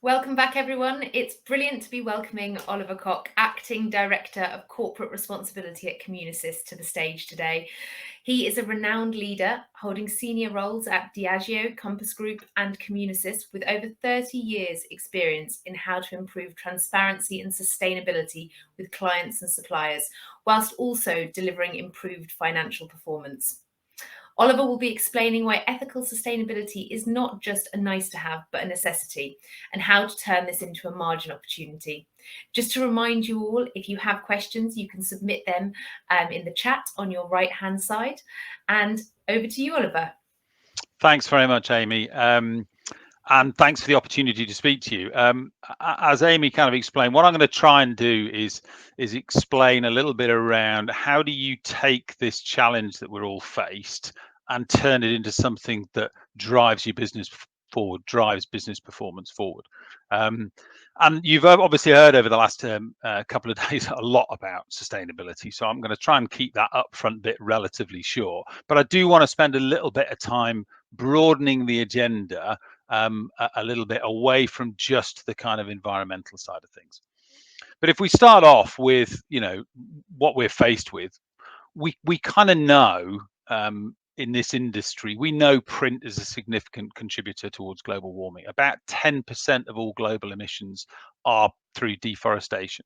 Welcome back, everyone. It's brilliant to be welcoming Oliver Cock, Acting Director of Corporate Responsibility at Communisis, to the stage today. He is a renowned leader, holding senior roles at Diageo, Compass Group and Communisis, with over 30 years' experience in how to improve transparency and sustainability with clients and suppliers, whilst also delivering improved financial performance. Oliver will be explaining why ethical sustainability is not just a nice to have, but a necessity, and how to turn this into a margin opportunity. Just to remind you all, if you have questions, you can submit them in the chat on your right-hand side. And over to you, Oliver. Thanks very much, Amy. And thanks for the opportunity to speak to you. As Amy kind of explained, what I'm going to try and do is explain a little bit around how do you take this challenge that we're all faced and turn it into something that drives your business forward, drives business performance forward. And you've obviously heard over the last couple of days a lot about sustainability. So I'm going to try and keep that upfront bit relatively short. But I do want to spend a little bit of time broadening the agenda a little bit away from just the kind of environmental side of things. But if we start off with, what we're faced with, we kind of know in this industry, we know print is a significant contributor towards global warming. About 10% of all global emissions are through deforestation.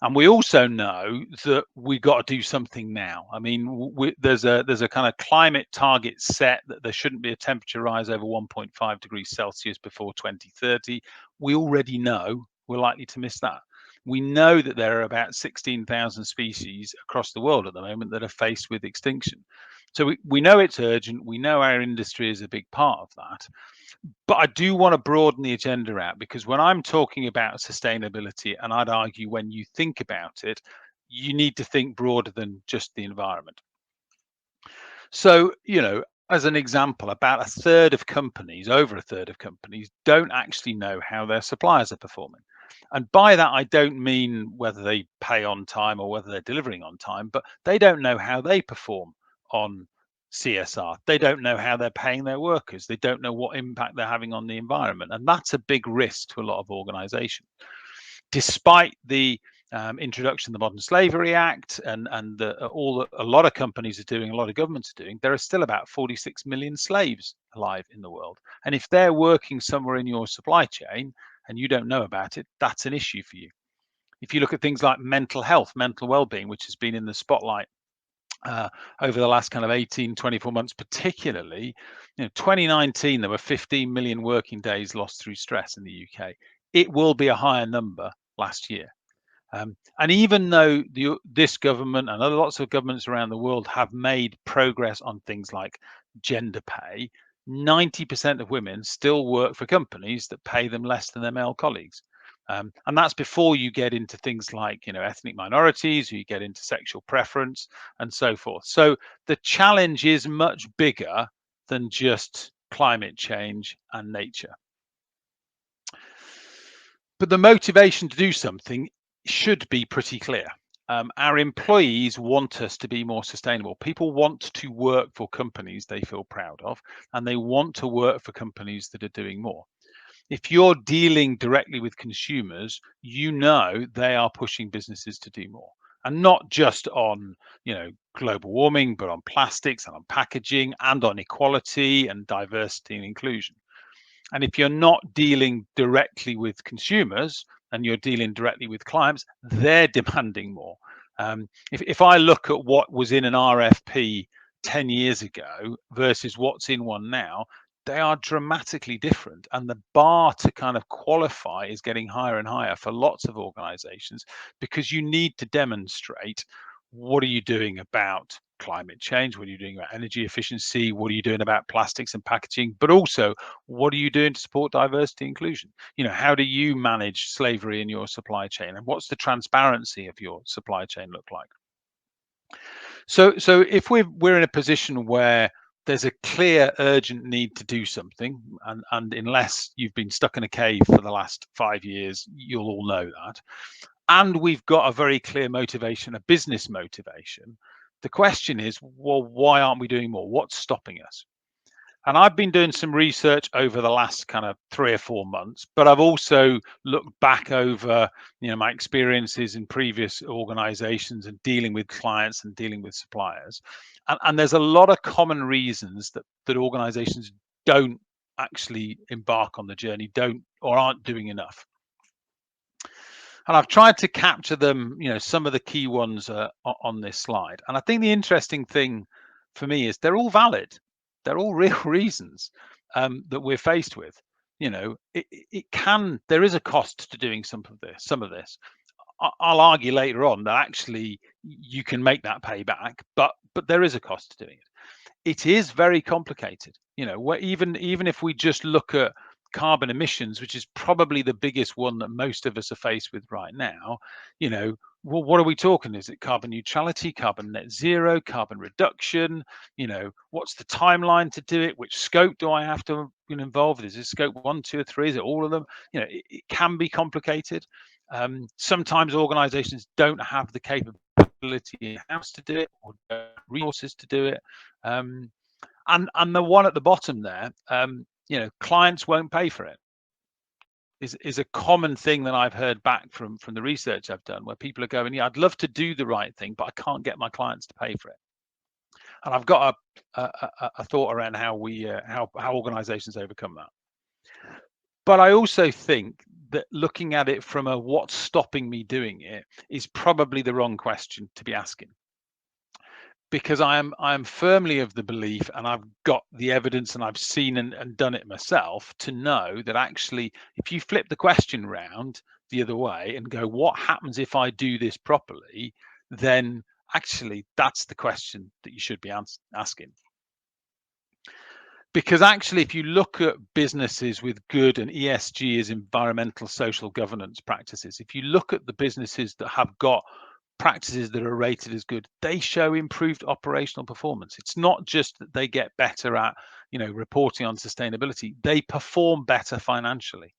And we also know that we got to do something now. I mean, there's a kind of climate target set that there shouldn't be a temperature rise over 1.5 degrees Celsius before 2030. We already know we're likely to miss that. We know that there are about 16,000 species across the world at the moment that are faced with extinction. So we know it's urgent. We know our industry is a big part of that. But I do want to broaden the agenda out, because when I'm talking about sustainability, and I'd argue when you think about it, you need to think broader than just the environment. So, as an example, about a third of companies, over a third of companies, don't actually know how their suppliers are performing. And by that, I don't mean whether they pay on time or whether they're delivering on time, but they don't know how they perform on CSR. They don't know how they're paying their workers. They don't know what impact they're having on the environment. And that's a big risk to a lot of organizations. Despite the introduction of the Modern Slavery Act and a lot of companies are doing, a lot of governments are doing, there are still about 46 million slaves alive in the world. And if they're working somewhere in your supply chain and you don't know about it, that's an issue for you. If you look at things like mental health, mental well-being, which has been in the spotlight over the last kind of 18, 24 months, particularly, 2019, there were 15 million working days lost through stress in the UK. It will be a higher number last year. And even though this government and lots of governments around the world have made progress on things like gender pay, 90% of women still work for companies that pay them less than their male colleagues. And that's before you get into things like, ethnic minorities, or you get into sexual preference and so forth. So the challenge is much bigger than just climate change and nature. But the motivation to do something should be pretty clear. Our employees want us to be more sustainable. People want to work for companies they feel proud of, and they want to work for companies that are doing more. If you're dealing directly with consumers, they are pushing businesses to do more. And not just on, global warming, but on plastics and on packaging and on equality and diversity and inclusion. And if you're not dealing directly with consumers and you're dealing directly with clients, they're demanding more. If I look at what was in an RFP 10 years ago versus what's in one now, they are dramatically different. And the bar to kind of qualify is getting higher and higher for lots of organizations, because you need to demonstrate, what are you doing about climate change? What are you doing about energy efficiency? What are you doing about plastics and packaging? But also, what are you doing to support diversity and inclusion? How do you manage slavery in your supply chain? And what's the transparency of your supply chain look like? So if we're in a position where there's a clear, urgent need to do something, and unless you've been stuck in a cave for the last 5 years, you'll all know that. And we've got a very clear motivation, a business motivation. The question is, well, why aren't we doing more? What's stopping us? And I've been doing some research over the last kind of 3 or 4 months, but I've also looked back over, my experiences in previous organizations and dealing with clients and dealing with suppliers. And there's a lot of common reasons that organizations don't actually embark on the journey, don't or aren't doing enough. And I've tried to capture them, some of the key ones on this slide. And I think the interesting thing for me is they're all valid. They're all real reasons that we're faced with. There is a cost to doing some of this. I'll argue later on that actually you can make that payback, but there is a cost to doing it. It is very complicated. Even if we just look at carbon emissions, which is probably the biggest one that most of us are faced with right now, well, what are we talking? Is it carbon neutrality, carbon net zero, carbon reduction? What's the timeline to do it? Which scope do I have to be involved? Is it scope 1, 2, or 3? Is it all of them? It can be complicated. Sometimes organizations don't have the capability in-house to do it or resources to do it. And the one at the bottom there, clients won't pay for it. Is a common thing that I've heard back from the research I've done, where people are going, yeah, I'd love to do the right thing, but I can't get my clients to pay for it. And I've got a thought around how organizations overcome that. But I also think that looking at it from a what's stopping me doing it is probably the wrong question to be asking. Because I am firmly of the belief, and I've got the evidence and I've seen and done it myself to know that actually, if you flip the question round the other way and go, what happens if I do this properly? Then actually, that's the question that you should be asking. Because actually, if you look at businesses with good, and ESG is environmental social governance practices, if you look at the businesses that have got practices that are rated as good, they show improved operational performance. It's not just that they get better at, reporting on sustainability, they perform better financially.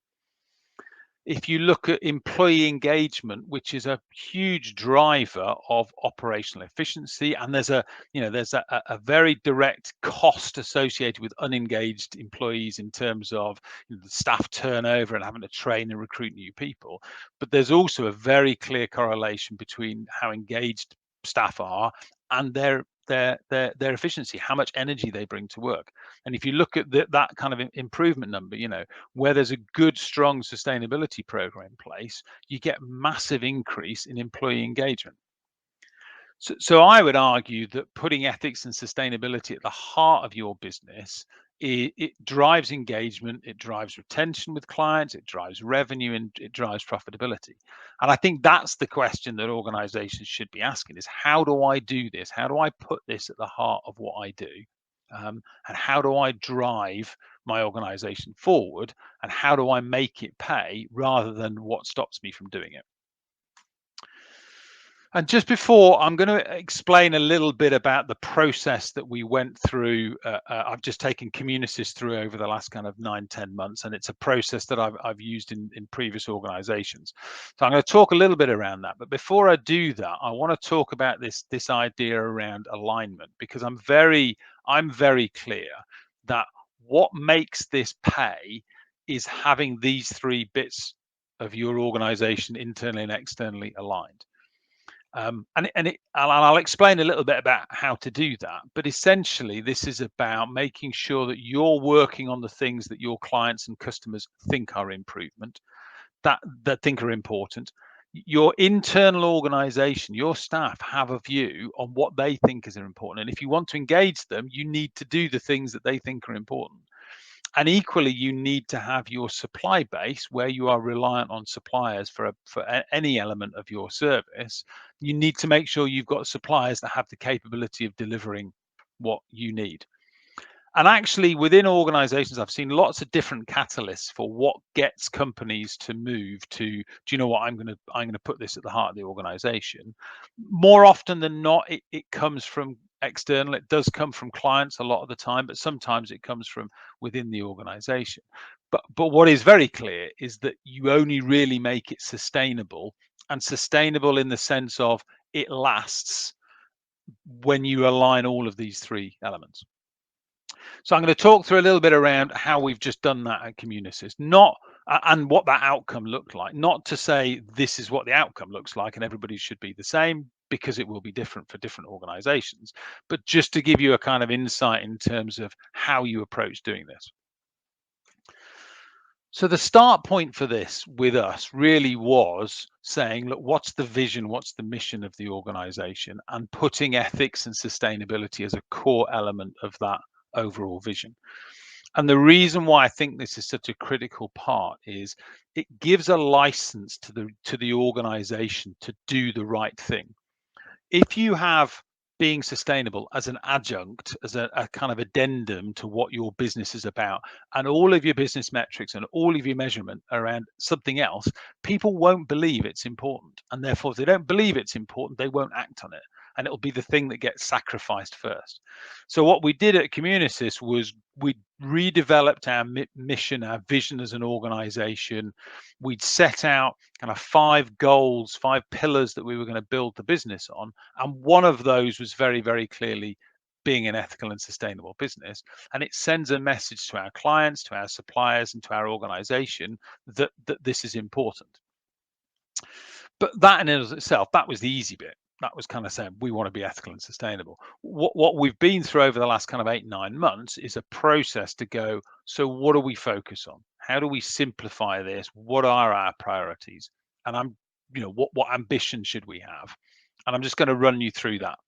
If you look at employee engagement, which is a huge driver of operational efficiency, and there's a very direct cost associated with unengaged employees in terms of the staff turnover and having to train and recruit new people. But there's also a very clear correlation between how engaged staff are and their efficiency, how much energy they bring to work. And if you look at that kind of improvement number, where there's a good, strong sustainability program in place, you get massive increase in employee engagement. So I would argue that putting ethics and sustainability at the heart of your business, it drives engagement, it drives retention with clients, it drives revenue, and it drives profitability. And I think that's the question that organizations should be asking is, how do I do this? How do I put this at the heart of what I do? And how do I drive my organization forward? And how do I make it pay rather than what stops me from doing it? And just before, I'm going to explain a little bit about the process that we went through. I've just taken Communisis through over the last kind of 9-10 months, and it's a process that I've used in previous organizations. So I'm going to talk a little bit around that. But before I do that, I want to talk about this idea around alignment, because I'm very clear that what makes this pay is having these 3 bits of your organization internally and externally aligned. And I'll explain a little bit about how to do that. But essentially, this is about making sure that you're working on the things that your clients and customers think are improvement, that think are important. Your internal organization, your staff have a view on what they think is important. And if you want to engage them, you need to do the things that they think are important. And equally, you need to have your supply base where you are reliant on suppliers for any element of your service. You need to make sure you've got suppliers that have the capability of delivering what you need. And actually, within organizations, I've seen lots of different catalysts for what gets companies to move to, do you know what, I'm going to put this at the heart of the organization. More often than not, it comes from external. It does come from clients a lot of the time, but sometimes it comes from within the organization. But what is very clear is that you only really make it sustainable, and sustainable in the sense of it lasts, when you align all of these 3 elements. So I'm going to talk through a little bit around how we've just done that at Communisis, not and what that outcome looked like. Not to say this is what the outcome looks like and everybody should be the same, because it will be different for different organizations, but just to give you a kind of insight in terms of how you approach doing this. So the start point for this with us really was saying, look, what's the vision, what's the mission of the organization, and putting ethics and sustainability as a core element of that overall vision. And the reason why I think this is such a critical part is it gives a license to the organization to do the right thing. If you have being sustainable as an adjunct, as a kind of addendum to what your business is about, and all of your business metrics and all of your measurement around something else, people won't believe it's important. And therefore, if they don't believe it's important, they won't act on it. And it'll be the thing that gets sacrificed first. So what we did at Communisis was we redeveloped our mission, our vision as an organization. We'd set out kind of 5 goals, 5 pillars that we were going to build the business on. And one of those was very, very clearly being an ethical and sustainable business. And it sends a message to our clients, to our suppliers, and to our organization that this is important. But that in and of itself, that was the easy bit. That was kind of saying we want to be ethical and sustainable. What we've been through over the last kind of 8-9 months is a process to go, so what do we focus on? How do we simplify this? What are our priorities? And what ambition should we have? And I'm just going to run you through that.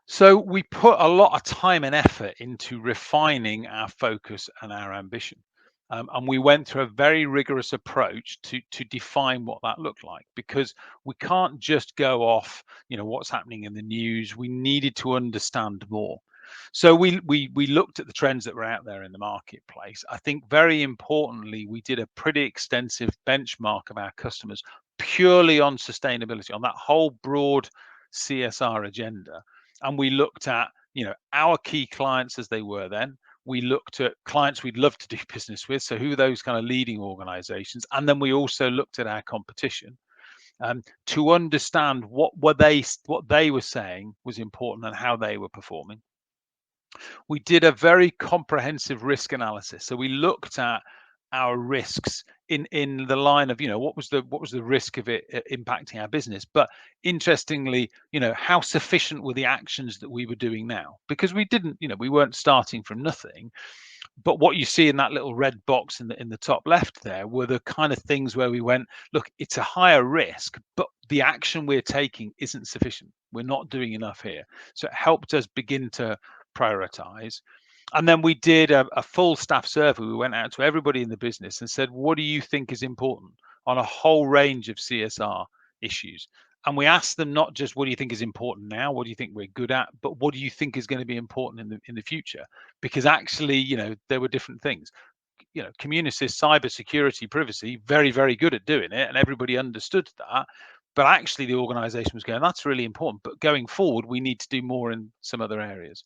So we put a lot of time and effort into refining our focus and our ambition. And we went through a very rigorous approach to define what that looked like, because we can't just go off, what's happening in the news. We needed to understand more. So we looked at the trends that were out there in the marketplace. I think very importantly, we did a pretty extensive benchmark of our customers purely on sustainability, on that whole broad CSR agenda. And we looked at, our key clients as they were then. We looked at clients we'd love to do business with, so who are those kind of leading organizations, and then we also looked at our competition to understand what they were saying was important and how they were performing. We did a very comprehensive risk analysis, so we looked at our risks in the line of, what was the risk of it impacting our business. But interestingly, how sufficient were the actions that we were doing now? Because we didn't, we weren't starting from nothing. But what you see in that little red box in the top left there were the kind of things where we went, look, it's a higher risk, but the action we're taking isn't sufficient. We're not doing enough here. So it helped us begin to prioritize. And then we did a full staff survey. We went out to everybody in the business and said, what do you think is important on a whole range of CSR issues? And we asked them not just what do you think is important now, what do you think we're good at, but what do you think is going to be important in the future? Because actually, there were different things. Communisis, cybersecurity, privacy, very, very good at doing it, and everybody understood that. But actually, the organization was going, that's really important. But going forward, we need to do more in some other areas.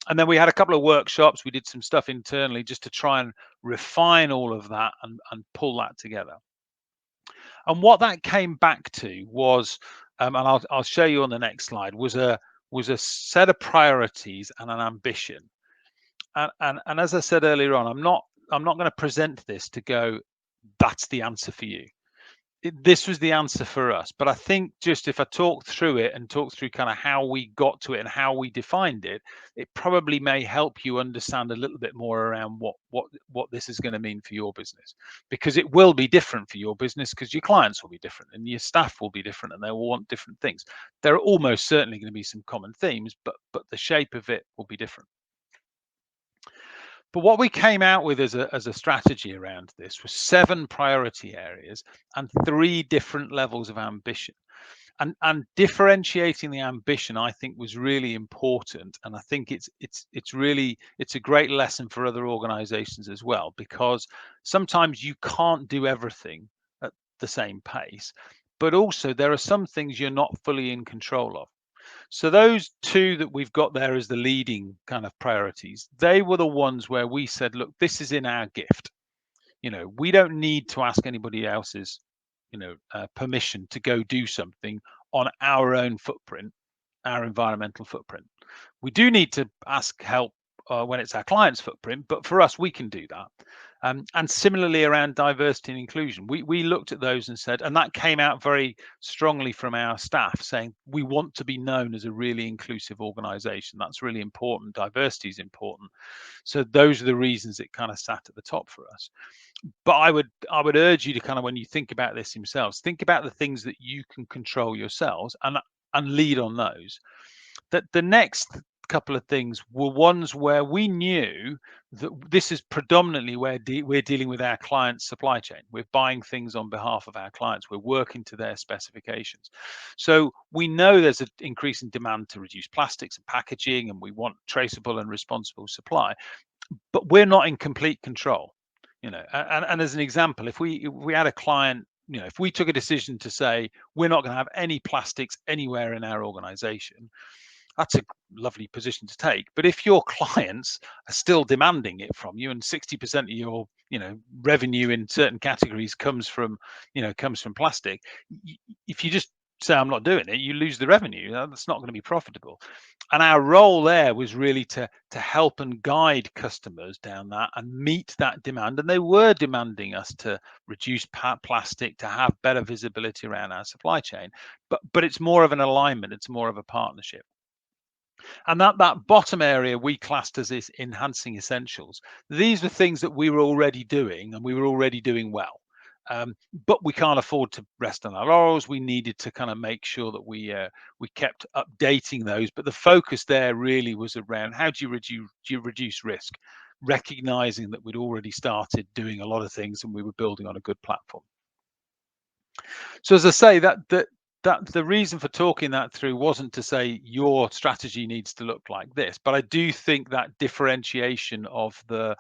And then we had a couple of workshops. We did some stuff internally just to try and refine all of that and pull that together. And what that came back to was, and I'll show you on the next slide, was a set of priorities and an ambition. And as I said earlier on, I'm not going to present this to go, that's the answer for you. This was the answer for us. But I think just if I talk through it and talk through kind of how we got to it and how we defined it, it probably may help you understand a little bit more around what this is going to mean for your business, because it will be different for your business, because your clients will be different and your staff will be different and they will want different things. There are almost certainly going to be some common themes, but the shape of it will be different. But what we came out with as a strategy around this was 7 priority areas and 3 different levels of ambition. And differentiating the ambition, I think, was really important. And I think it's a great lesson for other organizations as well, because sometimes you can't do everything at the same pace, but also there are some things you're not fully in control of. So those 2 that we've got there as the leading kind of priorities, they were the ones where we said, look, this is in our gift. We don't need to ask anybody else's, permission to go do something on our own footprint, our environmental footprint. We do need to ask help when it's our client's footprint, but for us, we can do that. And similarly around diversity and inclusion, we looked at those and said, and that came out very strongly from our staff saying, we want to be known as a really inclusive organization. That's really important. Diversity is important. So those are the reasons it kind of sat at the top for us. But I would urge you to kind of, when you think about this yourselves, think about the things that you can control yourselves and lead on those. That the next couple of things were ones where we knew that this is predominantly where we're dealing with our clients' supply chain. We're buying things on behalf of our clients. We're working to their specifications. So we know there's an increase in demand to reduce plastics and packaging, and we want traceable and responsible supply, but we're not in complete control. And as an example, if we had a client, if we took a decision to say we're not going to have any plastics anywhere in our organization, that's a lovely position to take. But if your clients are still demanding it from you, and 60% of your revenue in certain categories comes from plastic, if you just say I'm not doing it, you lose the revenue. That's not going to be profitable. And our role there was really to help and guide customers down that and meet that demand. And they were demanding us to reduce plastic, to have better visibility around our supply chain. But it's more of an alignment. It's more of a partnership. And that bottom area we classed as this enhancing essentials. These were things that we were already doing, and we were already doing well. But we can't afford to rest on our laurels. We needed to kind of make sure that we kept updating those. But the focus there really was around how do you reduce risk, recognizing that we'd already started doing a lot of things and we were building on a good platform. So as I say, that the reason for talking that through wasn't to say your strategy needs to look like this, but I do think that differentiation of the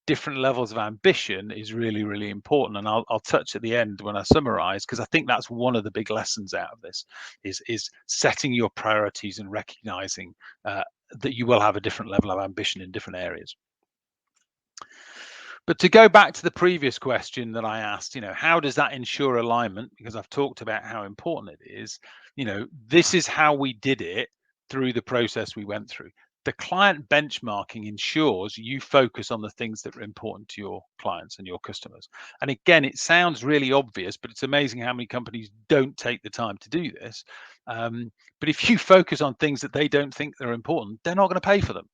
different levels of ambition is really, really important. And I'll touch at the end when I summarize, because I think that's one of the big lessons out of this is setting your priorities and recognizing that you will have a different level of ambition in different areas. But to go back to the previous question that I asked, how does that ensure alignment? Because I've talked about how important it is. This is how we did it through the process we went through. The client benchmarking ensures you focus on the things that are important to your clients and your customers. And again, it sounds really obvious, but it's amazing how many companies don't take the time to do this. But if you focus on things that they don't think are important, they're not going to pay for them.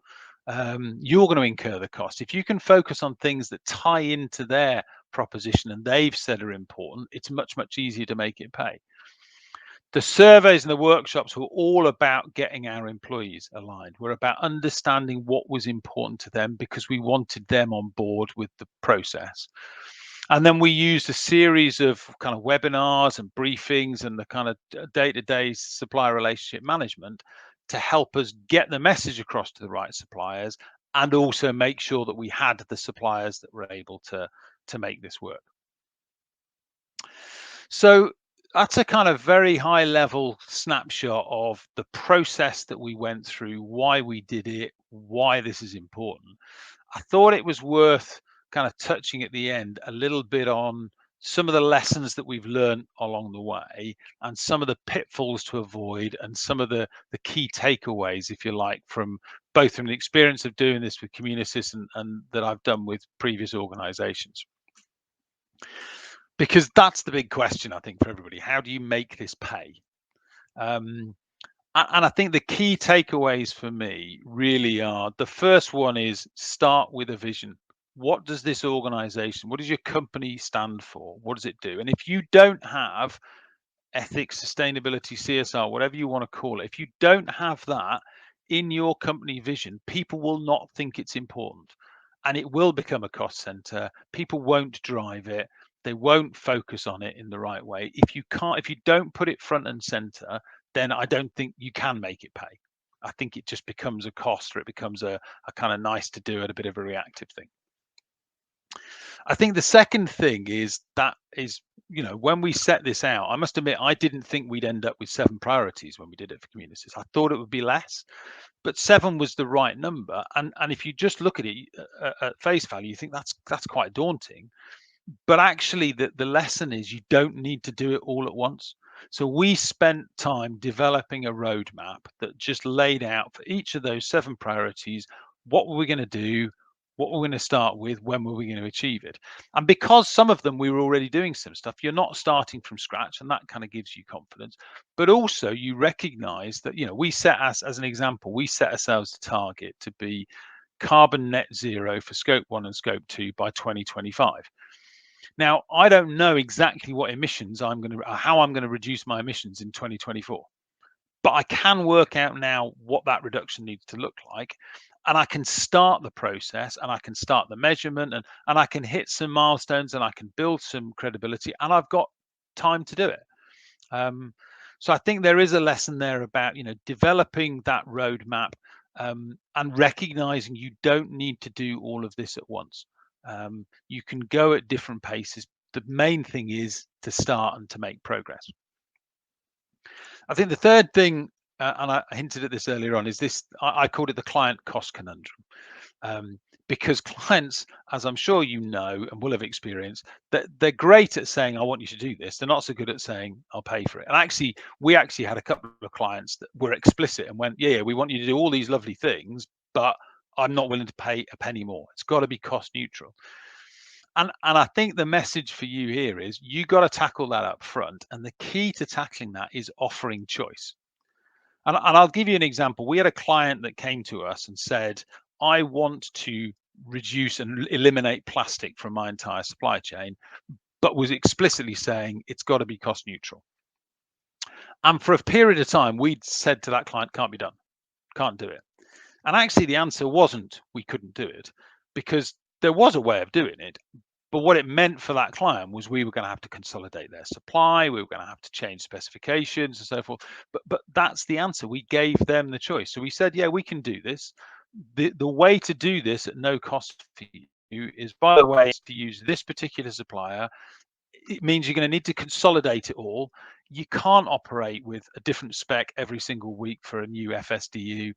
You're going to incur the cost. If you can focus on things that tie into their proposition and they've said are important, it's much, much easier to make it pay. The surveys and the workshops were all about getting our employees aligned. We're about understanding what was important to them because we wanted them on board with the process. And then we used a series of kind of webinars and briefings and the kind of day-to-day supplier relationship management to help us get the message across to the right suppliers and also make sure that we had the suppliers that were able to make this work. So that's a kind of very high level snapshot of the process that we went through, why we did it, why this is important. I thought it was worth kind of touching at the end a little bit on some of the lessons that we've learned along the way and some of the pitfalls to avoid and some of the key takeaways, if you like, from both from the experience of doing this with Communisis and that I've done with previous organizations. Because that's the big question, I think, for everybody. How do you make this pay? And I think the key takeaways for me really are, the first one is start with a vision. What does this organization, what does your company stand for? What does it do? And if you don't have ethics, sustainability, CSR, whatever you want to call it, if you don't have that in your company vision, people will not think it's important. And it will become a cost center. People won't drive it. They won't focus on it in the right way. If you don't put it front and center, then I don't think you can make it pay. I think it just becomes a cost, or it becomes a kind of nice to do and a bit of a reactive thing. I think the second thing is when we set this out, I must admit, I didn't think we'd end up with 7 priorities when we did it for Communisis. I thought it would be less, but 7 was the right number. And if you just look at it at face value, you think that's quite daunting. But actually, the lesson is you don't need to do it all at once. So we spent time developing a roadmap that just laid out for each of those 7 priorities what were we going to do, what we're going to start with, when were we going to achieve it. And because some of them we were already doing some stuff, you're not starting from scratch, and that kind of gives you confidence. But also you recognize that, we set as an example, we set ourselves a target to be carbon net zero for scope 1 and scope 2 by 2025. Now, I don't know exactly what emissions how I'm going to reduce my emissions in 2024, but I can work out now what that reduction needs to look like. And I can start the process, and I can start the measurement, and I can hit some milestones, and I can build some credibility, and I've got time to do it. So I think there is a lesson there about, developing that roadmap, and recognizing you don't need to do all of this at once. You can go at different paces. The main thing is to start and to make progress. I think the third thing, and I hinted at this earlier on, is this. I called it the client cost conundrum. Because clients, as I'm sure you know and will have experienced, that they're great at saying, I want you to do this. They're not so good at saying, I'll pay for it. And actually, we actually had a couple of clients that were explicit and went, yeah, we want you to do all these lovely things, but I'm not willing to pay a penny more. It's got to be cost neutral. And I think the message for you here is you got to tackle that up front. And the key to tackling that is offering choice. And I'll give you an example. We had a client that came to us and said, I want to reduce and eliminate plastic from my entire supply chain, but was explicitly saying it's got to be cost neutral. And for a period of time, we'd said to that client, can't be done, can't do it. And actually, the answer wasn't we couldn't do it, because there was a way of doing it. But what it meant for that client was we were going to have to consolidate their supply. We were going to have to change specifications and so forth. But that's the answer. We gave them the choice. So we said, yeah, we can do this. The way to do this at no cost for you is, by the way, to use this particular supplier. It means you're going to need to consolidate it all. You can't operate with a different spec every single week for a new FSDU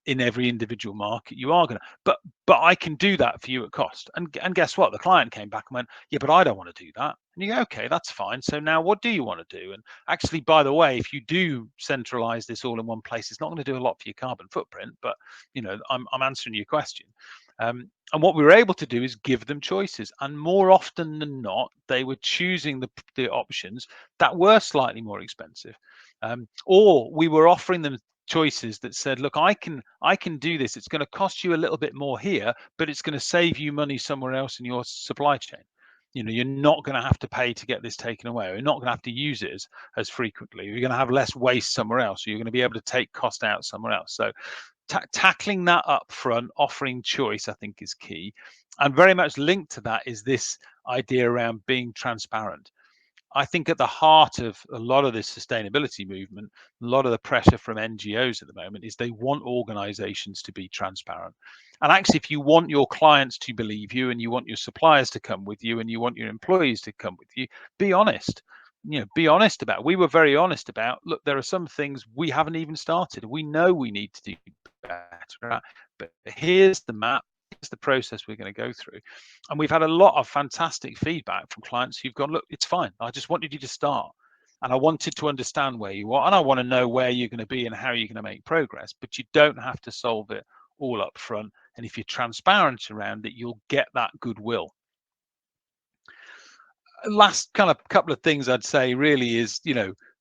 in every individual market. You are going to, but I can do that for you at cost. And guess what? The client came back and went, yeah, but I don't want to do that. And you go, okay, that's fine. So now what do you want to do? And actually, by the way, if you do centralize this all in one place, it's not going to do a lot for your carbon footprint. But I'm answering your question. And what we were able to do is give them choices. And more often than not, they were choosing the options that were slightly more expensive. Or we were offering them choices that said, look, I can do this. It's going to cost you a little bit more here, but it's going to save you money somewhere else in your supply chain. You're not going to have to pay to get this taken away. You're not going to have to use it as frequently. You're going to have less waste somewhere else. So you're going to be able to take cost out somewhere else. So tackling that up front, offering choice, I think is key. And very much linked to that is this idea around being transparent. I think at the heart of a lot of this sustainability movement, a lot of the pressure from NGOs at the moment is they want organizations to be transparent. And actually, if you want your clients to believe you, and you want your suppliers to come with you, and you want your employees to come with you, be honest. Be honest about it. We were very honest about, look, there are some things we haven't even started. We know we need to do better at, but here's the map. Here's the process we're going to go through. And we've had a lot of fantastic feedback from clients who've gone, look, it's fine. I just wanted you to start. And I wanted to understand where you are. And I want to know where you're going to be and how you're going to make progress. But you don't have to solve it all up front. And if you're transparent around it, you'll get that goodwill. Last kind of couple of things I'd say really is,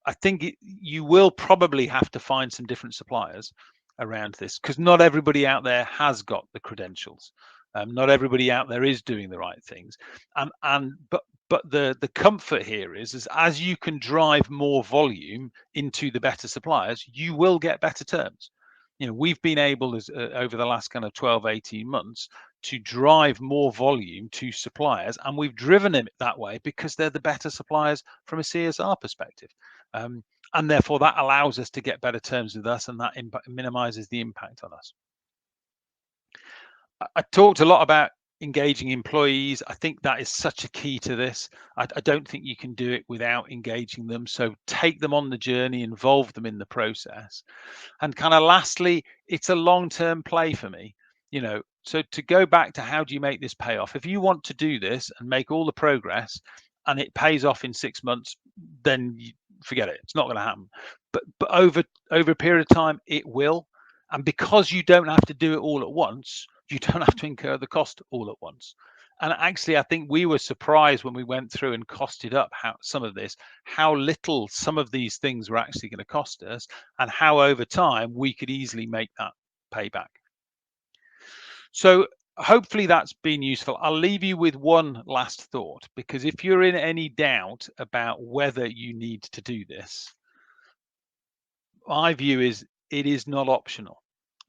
I think you will probably have to find some different suppliers around this, because not everybody out there has got the credentials. Not everybody out there is doing the right things. But the comfort here is as you can drive more volume into the better suppliers, you will get better terms. We've been able over the last kind of 12, 18 months to drive more volume to suppliers, and we've driven it that way because they're the better suppliers from a CSR perspective. And therefore that allows us to get better terms with us, and that minimizes the impact on us. I talked a lot about engaging employees. I think that is such a key to this. I don't think you can do it without engaging them. So take them on the journey, involve them in the process. And kind of lastly, it's a long-term play for me. So to go back to how do you make this pay off? If you want to do this and make all the progress and it pays off in 6 months, then forget it. It's not going to happen. But over a period of time, it will. And because you don't have to do it all at once, you don't have to incur the cost all at once. And actually, I think we were surprised when we went through and costed up how little some of these things were actually going to cost us, and how over time we could easily make that payback. So hopefully that's been useful. I'll leave you with one last thought, because if you're in any doubt about whether you need to do this, my view is it is not optional.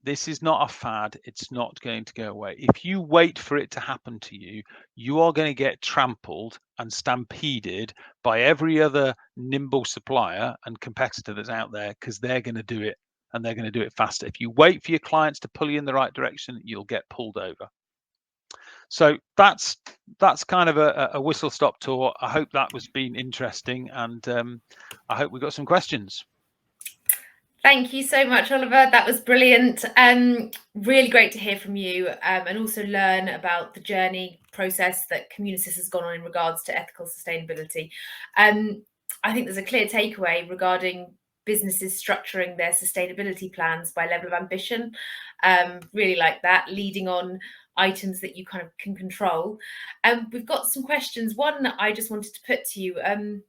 This is not a fad. It's not going to go away. If you wait for it to happen to you, you are going to get trampled and stampeded by every other nimble supplier and competitor that's out there, because they're going to do it, and they're going to do it faster. If you wait for your clients to pull you in the right direction, you'll get pulled over. So that's kind of a whistle stop tour. I hope that was been interesting, and I hope we got some questions. Thank you so much, Oliver. That was brilliant. Really great to hear from you, and also learn about the journey process that Communisis has gone on in regards to ethical sustainability. I think there's a clear takeaway regarding businesses structuring their sustainability plans by level of ambition. Really like that, leading on items that you kind of can control. We've got some questions. One I just wanted to put to you.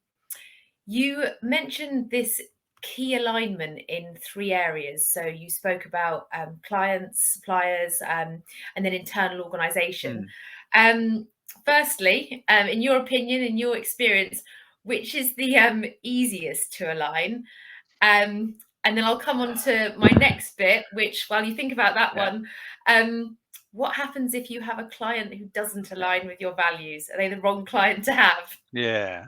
You mentioned this key alignment in 3 areas. So you spoke about clients, suppliers, and then internal organization. Firstly, in your opinion, in your experience, which is the easiest to align? And then I'll come on to my next bit, which, while you think about that one, what happens if you have a client who doesn't align with your values? Are they the wrong client to have? Yeah.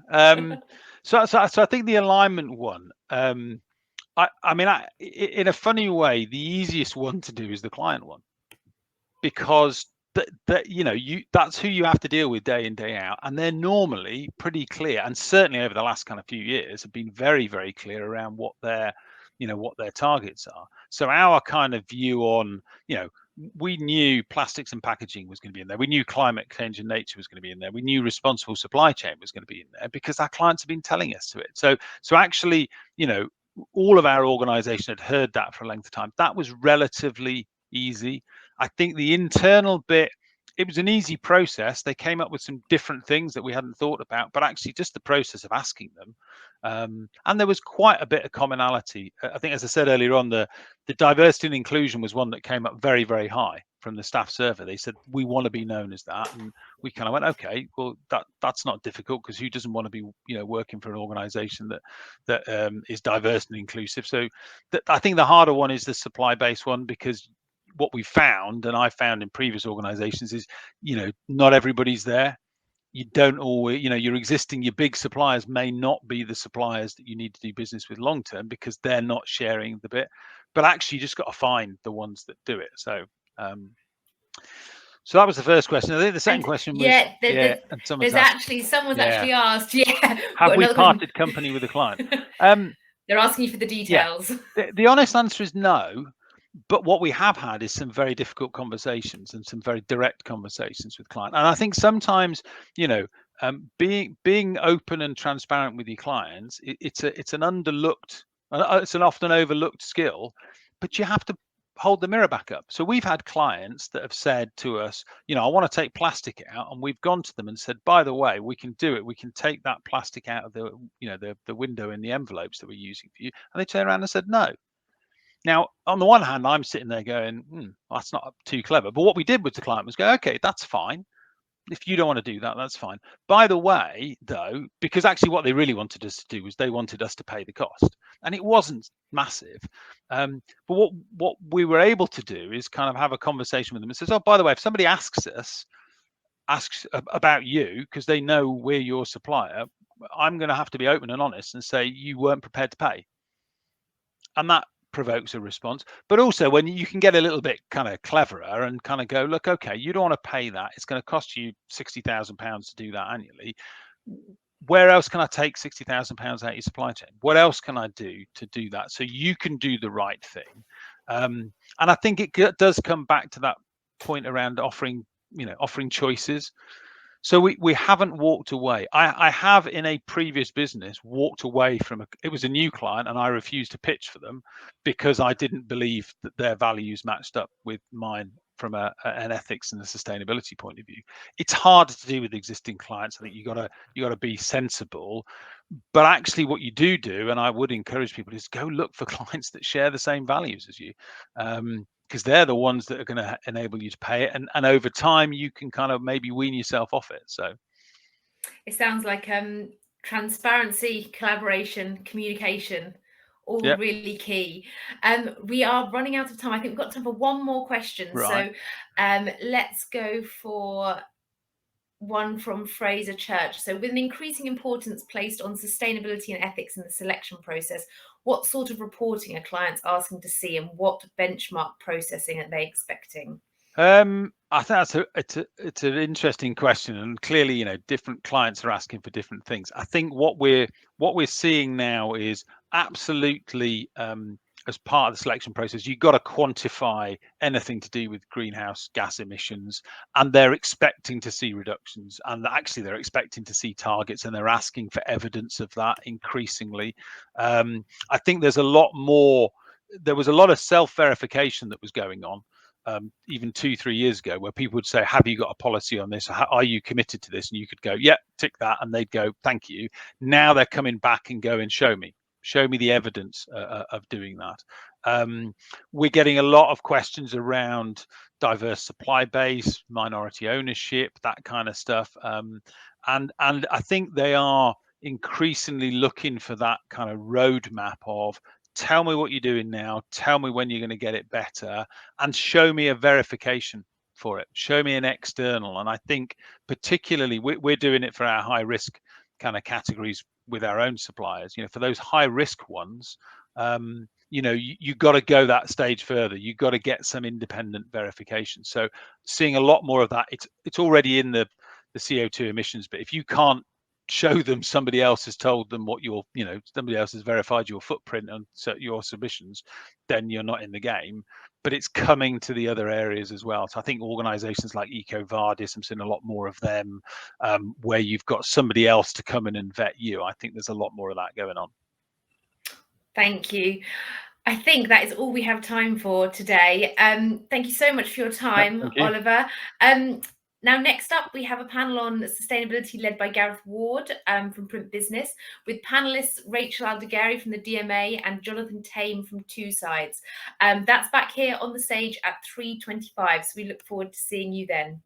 So I think the alignment one. I mean, in a funny way, the easiest one to do is the client one, because that's who you have to deal with day in, day out, and they're normally pretty clear, and certainly over the last kind of few years have been very, very clear around what their targets are. So our kind of view on, we knew plastics and packaging was going to be in there. We knew climate change and nature was going to be in there. We knew responsible supply chain was going to be in there, because our clients have been telling us to it. So actually, all of our organization had heard that for a length of time. That was relatively easy. I think the internal bit, it was an easy process. They came up with some different things that we hadn't thought about, but actually just the process of asking them. And there was quite a bit of commonality. I think, as I said earlier on, the diversity and inclusion was one that came up very, very high from the staff survey. They said, we want to be known as that. And we kind of went, okay, well, that's not difficult, because who doesn't want to be, working for an organization that is diverse and inclusive? So I think the harder one is the supply based one, because what we found, and I found in previous organizations, is not everybody's there. You don't always, your big suppliers may not be the suppliers that you need to do business with long term, because they're not sharing the bit. But actually, you just got to find the ones that do it. So so that was the first question. I think the second question was, and someone's actually asked, have we parted company with a client? They're asking you for the details. The honest answer is no. But what we have had is some very difficult conversations and some very direct conversations with clients. And I think sometimes, being open and transparent with your clients, it's an often overlooked skill, but you have to hold the mirror back up. So we've had clients that have said to us, I want to take plastic out, and we've gone to them and said, by the way, we can do it. We can take that plastic out of the window in the envelopes that we're using for you. And they turned around and said no. Now, on the one hand, I'm sitting there going, that's not too clever. But what we did with the client was go, okay, that's fine. If you don't want to do that, that's fine. By the way, though, because actually what they really wanted us to do was they wanted us to pay the cost. And it wasn't massive. But what we were able to do is kind of have a conversation with them and says, oh, by the way, if somebody asks about you, because they know we're your supplier, I'm going to have to be open and honest and say you weren't prepared to pay. And that provokes a response. But also, when you can get a little bit kind of cleverer and kind of go, look, okay, you don't want to pay that. It's going to cost you £60,000 to do that annually. Where else can I take £60,000 out of your supply chain? What else can I do to do that so you can do the right thing? And I think it does come back to that point around offering choices. So we haven't walked away. I have in a previous business walked away from it was a new client and I refused to pitch for them because I didn't believe that their values matched up with mine from an ethics and a sustainability point of view. It's harder to do with existing clients. I think you gotta be sensible. But actually what you do, and I would encourage people, is go look for clients that share the same values as you. Because they're the ones that are going to enable you to pay it, and over time you can kind of maybe wean yourself off it. So it sounds like transparency, collaboration, communication, all yeah, really key. We are running out of time. I think we've got time for one more question. right. So let's go for one from Fraser Church. So, with an increasing importance placed on sustainability and ethics in the selection process, what sort of reporting are clients asking to see, and what benchmark processing are they expecting? I think it's an interesting question, and clearly, different clients are asking for different things. I think what we're seeing now is absolutely, as part of the selection process, you've got to quantify anything to do with greenhouse gas emissions, and they're expecting to see reductions, and actually they're expecting to see targets, and they're asking for evidence of that increasingly. I think there's a lot more. There was a lot of self-verification that was going on. Even 2-3 years ago, where people would say, have you got a policy on this? Are you committed to this? And you could go, yeah, tick that, and they'd go, thank you. Now they're coming back and going, show me the evidence of doing that. We're getting a lot of questions around diverse supply base, minority ownership, that kind of stuff, and I think they are increasingly looking for that kind of roadmap of, tell me what you're doing now, tell me when you're going to get it better, and show me a verification for it. Show me an external. And I think particularly we're doing it for our high risk kind of categories with our own suppliers. For those high risk ones, you got to go that stage further. You got to get some independent verification. So seeing a lot more of that. It's already in the CO2 emissions, but if you can't show them somebody else has told them what somebody else has verified your footprint and your submissions, then you're not in the game. But it's coming to the other areas as well. So I think organizations like EcoVadis, I'm seeing a lot more of them, where you've got somebody else to come in and vet you. I think there's a lot more of that going on. Thank you. I think that is all we have time for today. Thank you so much for your time, Oliver. Now, next up, we have a panel on sustainability led by Gareth Ward from Print Business, with panelists Rachel Aldegheri from the DMA and Jonathan Tame from Two Sides. That's back here on the stage at 3:25, so we look forward to seeing you then.